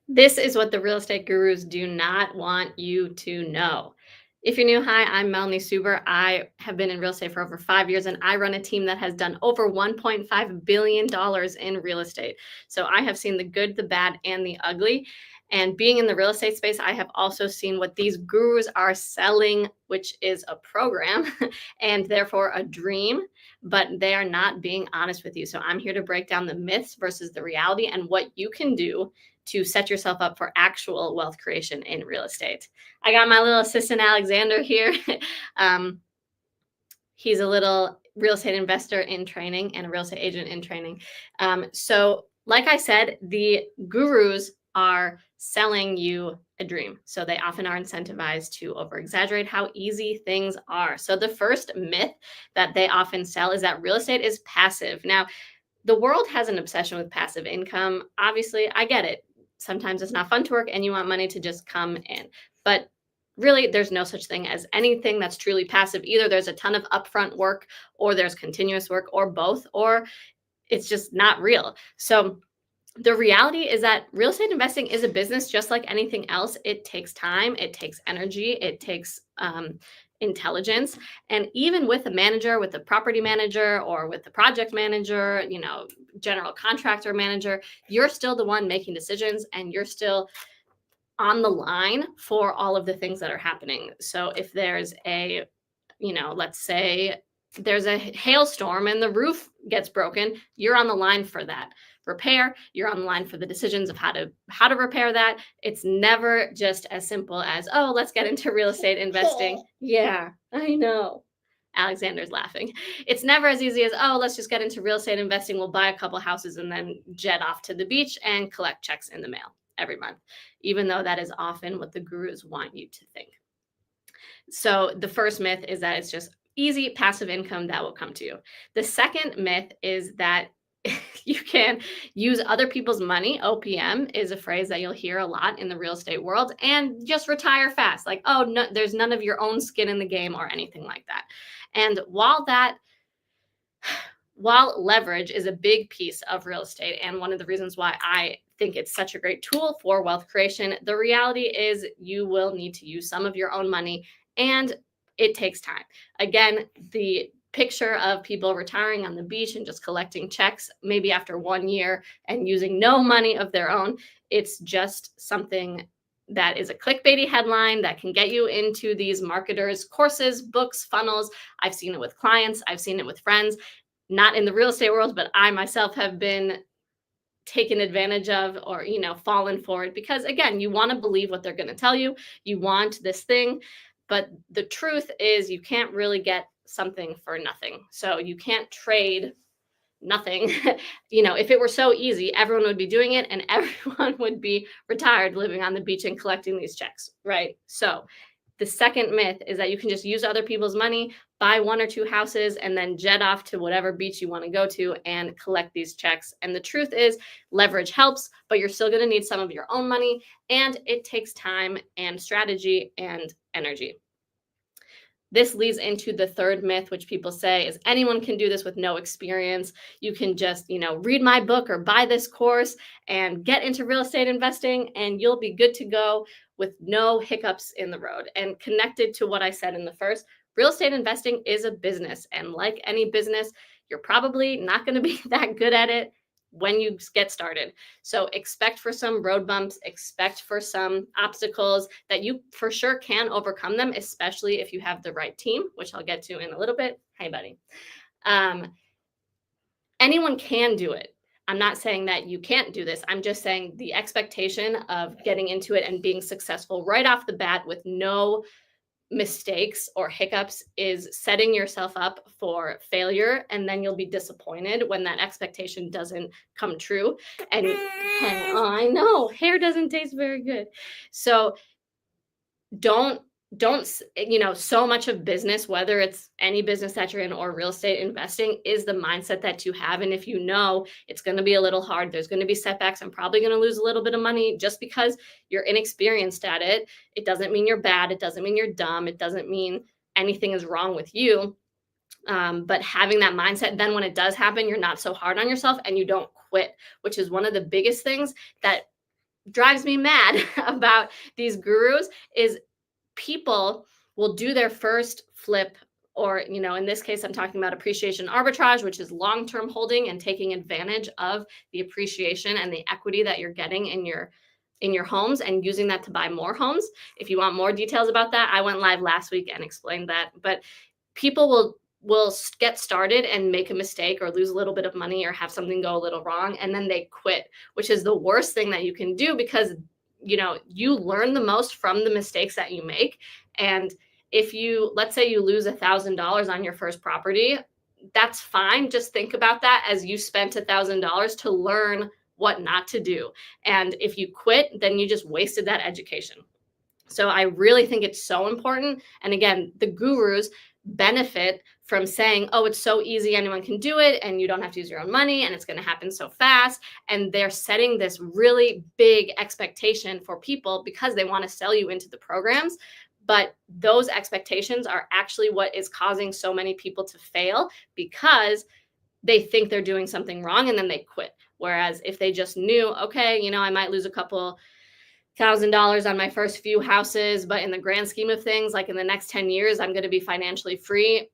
This is what the real estate gurus do not want you to know. If you're new, hi, I'm Melanie Suber. I have been in real estate for over 5 years and I run a team that has done over $1.5 billion in real estate. So I have seen the good, the bad, and the ugly. And being in the real estate space, I have also seen what these gurus are selling, which is a program and therefore a dream, but they are not being honest with you. So I'm here to break down the myths versus the reality and what you can do to set yourself up for actual wealth creation in real estate. I got my little assistant Alexander here. um, he's a little real estate investor in training and a real estate agent in training. So, like I said, the gurus are selling you a dream. So they often are incentivized to over exaggerate how easy things are. So the first myth that they often sell is that real estate is passive. Now, the world has an obsession with passive income. Obviously, I get it. Sometimes it's not fun to work and you want money to just come in. But really, there's no such thing as anything that's truly passive. Either there's a ton of upfront work, or there's continuous work, or both, or it's just not real. So, the reality is that real estate investing is a business just like anything else. It takes time, it takes energy, it takes intelligence. And even with a manager, with the property manager or with the project manager, general contractor manager, you're still the one making decisions and you're still on the line for all of the things that are happening. So if there's let's say there's a hailstorm and the roof gets broken, you're on the line for that repair. You're on the line for the decisions of how to repair that. It's never just as simple as, oh, let's get into real estate investing. Yeah, I know. Alexander's laughing. It's never as easy as, oh, let's just get into real estate investing. We'll buy a couple houses and then jet off to the beach and collect checks in the mail every month, even though that is often what the gurus want you to think. So the first myth is that it's just easy passive income that will come to you. The second myth is that you can use other people's money. OPM is a phrase that you'll hear a lot in the real estate world, and just retire fast. Like, oh, no, there's none of your own skin in the game or anything like that. And while leverage is a big piece of real estate and one of the reasons why I think it's such a great tool for wealth creation, the reality is you will need to use some of your own money and it takes time. Again, the picture of people retiring on the beach and just collecting checks maybe after 1 year and using no money of their own, it's just something that is a clickbaity headline that can get you into these marketers' courses, books, funnels. I've seen it with clients, I've seen it with friends, not in the real estate world, but I myself have been taken advantage of or, fallen for it because, again, you want to believe what they're going to tell you. You want this thing, but the truth is you can't really get something for nothing. So you can't trade nothing. If it were so easy, everyone would be doing it and everyone would be retired living on the beach and collecting these checks, right? So the second myth is that you can just use other people's money, buy one or two houses, and then jet off to whatever beach you want to go to and collect these checks. And the truth is, leverage helps, but you're still going to need some of your own money, and it takes time and strategy and energy. This leads into the third myth, which people say is anyone can do this with no experience. You can just, read my book or buy this course and get into real estate investing and you'll be good to go with no hiccups in the road. And connected to what I said in the first, real estate investing is a business. And like any business, you're probably not going to be that good at it when you get started. So expect for some road bumps, expect for some obstacles that you for sure can overcome them, especially if you have the right team, which I'll get to in a little bit. Hi, buddy. Anyone can do it. I'm not saying that you can't do this. I'm just saying the expectation of getting into it and being successful right off the bat with no mistakes or hiccups is setting yourself up for failure, and then you'll be disappointed when that expectation doesn't come true. And oh, I know hair doesn't taste very good. So don't so much of business, whether it's any business that you're in or real estate investing, is the mindset that you have. And if it's going to be a little hard, there's going to be setbacks, I'm probably going to lose a little bit of money just because you're inexperienced at it. It doesn't mean you're bad. It doesn't mean you're dumb. It doesn't mean anything is wrong with you. But having that mindset, then when it does happen, you're not so hard on yourself and you don't quit, which is one of the biggest things that drives me mad about these gurus is people will do their first flip, or in this case I'm talking about appreciation arbitrage, which is long-term holding and taking advantage of the appreciation and the equity that you're getting in your homes and using that to buy more homes. If you want more details about that, I went live last week and explained that. But people will get started and make a mistake or lose a little bit of money or have something go a little wrong, and then they quit, which is the worst thing that you can do, because you learn the most from the mistakes that you make. And if let's say you lose $1,000 on your first property, that's fine. Just think about that as you spent $1,000 to learn what not to do. And if you quit, then you just wasted that education. So I really think it's so important. And again, the gurus benefit from saying, oh, it's so easy, anyone can do it, and you don't have to use your own money, and it's going to happen so fast. And they're setting this really big expectation for people because they want to sell you into the programs. But those expectations are actually what is causing so many people to fail, because they think they're doing something wrong and then they quit. Whereas if they just knew, okay, I might lose a couple $1,000 on my first few houses, but in the grand scheme of things, like in the next 10 years, I'm going to be financially free.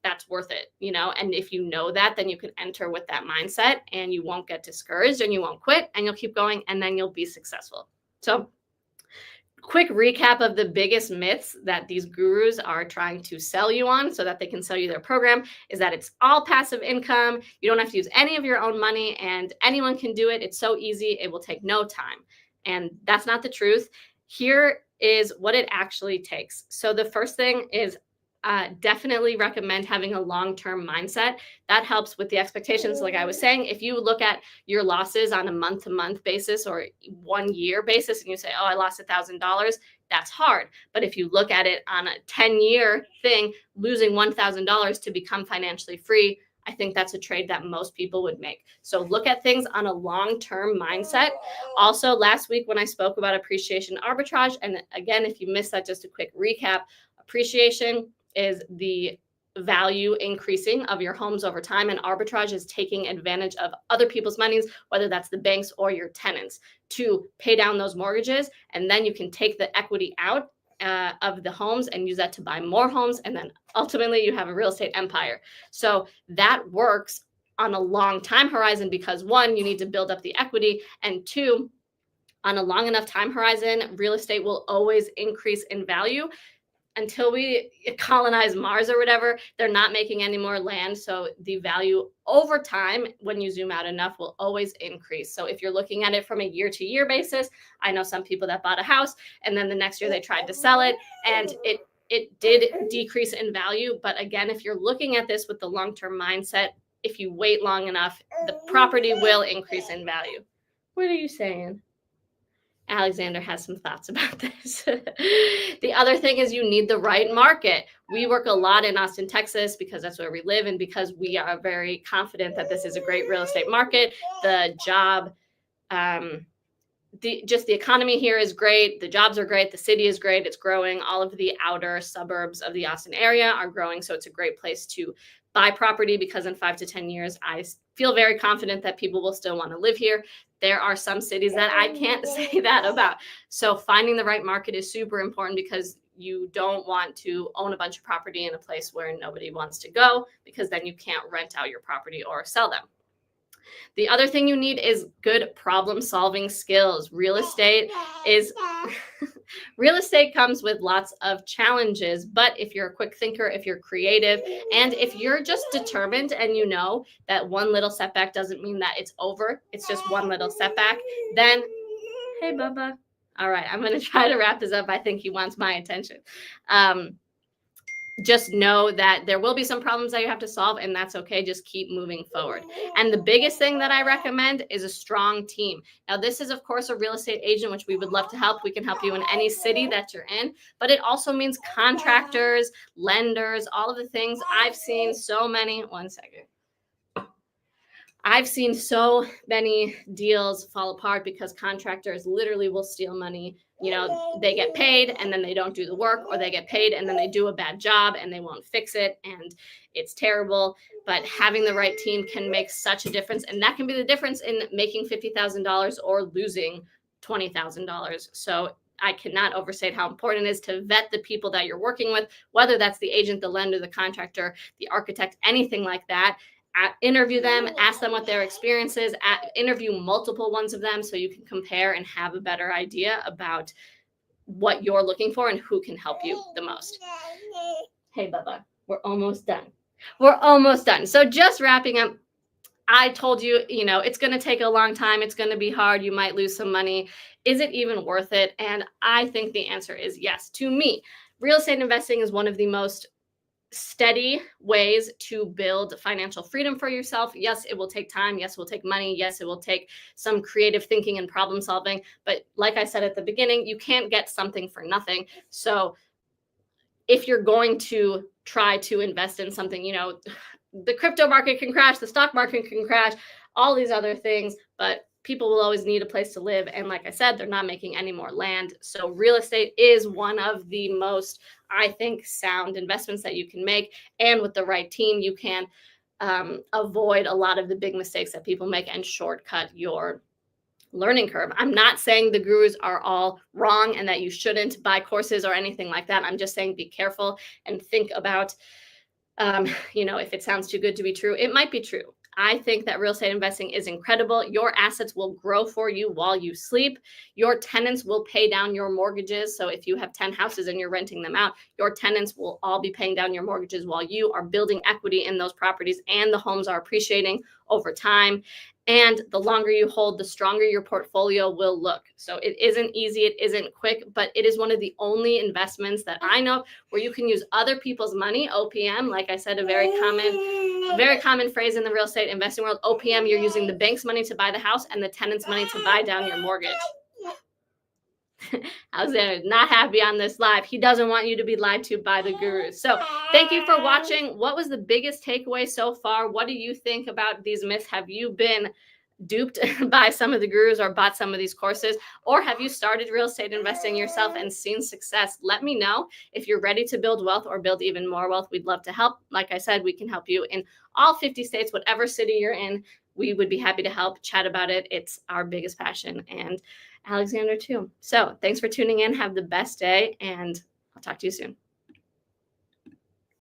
That's worth it, And if you know that, then you can enter with that mindset and you won't get discouraged and you won't quit and you'll keep going and then you'll be successful. So quick recap of the biggest myths that these gurus are trying to sell you on so that they can sell you their program is that it's all passive income. You don't have to use any of your own money and anyone can do it. It's so easy. It will take no time. And that's not the truth. Here is what it actually takes. So the first thing is definitely recommend having a long-term mindset. That helps with the expectations. Like I was saying, if you look at your losses on a month-to-month basis or 1 year basis and you say, oh, I lost $1,000, that's hard. But if you look at it on a 10-year thing, losing $1,000 to become financially free, I think that's a trade that most people would make. So look at things on a long-term mindset. Also, last week when I spoke about appreciation arbitrage, and again, if you missed that, just a quick recap, appreciation is the value increasing of your homes over time, and arbitrage is taking advantage of other people's monies, whether that's the banks or your tenants, to pay down those mortgages, and then you can take the equity out of the homes and use that to buy more homes, and then ultimately you have a real estate empire. So that works on a long time horizon because, one, you need to build up the equity, and two, on a long enough time horizon, real estate will always increase in value. Until we colonize Mars or whatever, they're not making any more land. So the value over time, when you zoom out enough, will always increase. So if you're looking at it from a year-to-year basis, I know some people that bought a house and then the next year they tried to sell it and it did decrease in value. But again, if you're looking at this with the long-term mindset, if you wait long enough, the property will increase in value. What are you saying? Alexander has some thoughts about this. The other thing is you need the right market. We work a lot in Austin, Texas, because that's where we live and because we are very confident that this is a great real estate market. The job, the economy here is great. The jobs are great. The city is great. It's growing. All of the outer suburbs of the Austin area are growing. So it's a great place to buy property because in 5 to 10 years, I feel very confident that people will still want to live here. There are some cities that I can't say that about. So finding the right market is super important because you don't want to own a bunch of property in a place where nobody wants to go, because then you can't rent out your property or sell them. The other thing you need is good problem-solving skills. Real estate comes with lots of challenges, but if you're a quick thinker, if you're creative, and if you're just determined and you know that one little setback doesn't mean that it's over, it's just one little setback, then, hey, Bubba. All right, I'm going to try to wrap this up. I think he wants my attention. Just know that there will be some problems that you have to solve, and that's okay. Just keep moving forward. And the biggest thing that I recommend is a strong team. Now, this is, of course, a real estate agent, which we would love to help. We can help you in any city that you're in, but it also means contractors, lenders, all of the things. I've seen so many deals fall apart because contractors literally will steal money. They get paid and then they don't do the work, or they get paid and then they do a bad job and they won't fix it, and it's terrible. But having the right team can make such a difference, and that can be the difference in making $50,000 or losing $20,000. So I cannot overstate how important it is to vet the people that you're working with, whether that's the agent, the lender, the contractor, the architect, anything like that. Interview them, ask them what their experience is, interview multiple ones of them so you can compare and have a better idea about what you're looking for and who can help you the most. Hey, Bubba, we're almost done. We're almost done. So just wrapping up, I told you, it's going to take a long time. It's going to be hard. You might lose some money. Is it even worth it? And I think the answer is yes. To me, real estate investing is one of the most steady ways to build financial freedom for yourself. Yes, it will take time. Yes, it will take money. Yes, it will take some creative thinking and problem solving. But like I said at the beginning, you can't get something for nothing. So if you're going to try to invest in something, the crypto market can crash, the stock market can crash, all these other things, but people will always need a place to live. And like I said, they're not making any more land. So real estate is one of the most, I think, sound investments that you can make. And with the right team, you can avoid a lot of the big mistakes that people make and shortcut your learning curve. I'm not saying the gurus are all wrong and that you shouldn't buy courses or anything like that. I'm just saying be careful and think about, if it sounds too good to be true, it might be true. I think that real estate investing is incredible. Your assets will grow for you while you sleep. Your tenants will pay down your mortgages. So if you have 10 houses and you're renting them out, your tenants will all be paying down your mortgages while you are building equity in those properties, and the homes are appreciating over time. And the longer you hold, the stronger your portfolio will look. So it isn't easy, it isn't quick, but it is one of the only investments that I know where you can use other people's money. OPM, like I said, a very common phrase in the real estate investing world. OPM, you're using the bank's money to buy the house and the tenant's money to buy down your mortgage. Alexander not happy on this live. He doesn't want you to be lied to by the gurus. So thank you for watching. What was the biggest takeaway so far? What do you think about these myths? Have you been duped by some of the gurus or bought some of these courses? Or have you started real estate investing yourself and seen success? Let me know if you're ready to build wealth or build even more wealth. We'd love to help. Like I said, we can help you in all 50 states, whatever city you're in. We would be happy to help, chat about it. It's our biggest passion, and Alexander too. So thanks for tuning in. Have the best day, and I'll talk to you soon.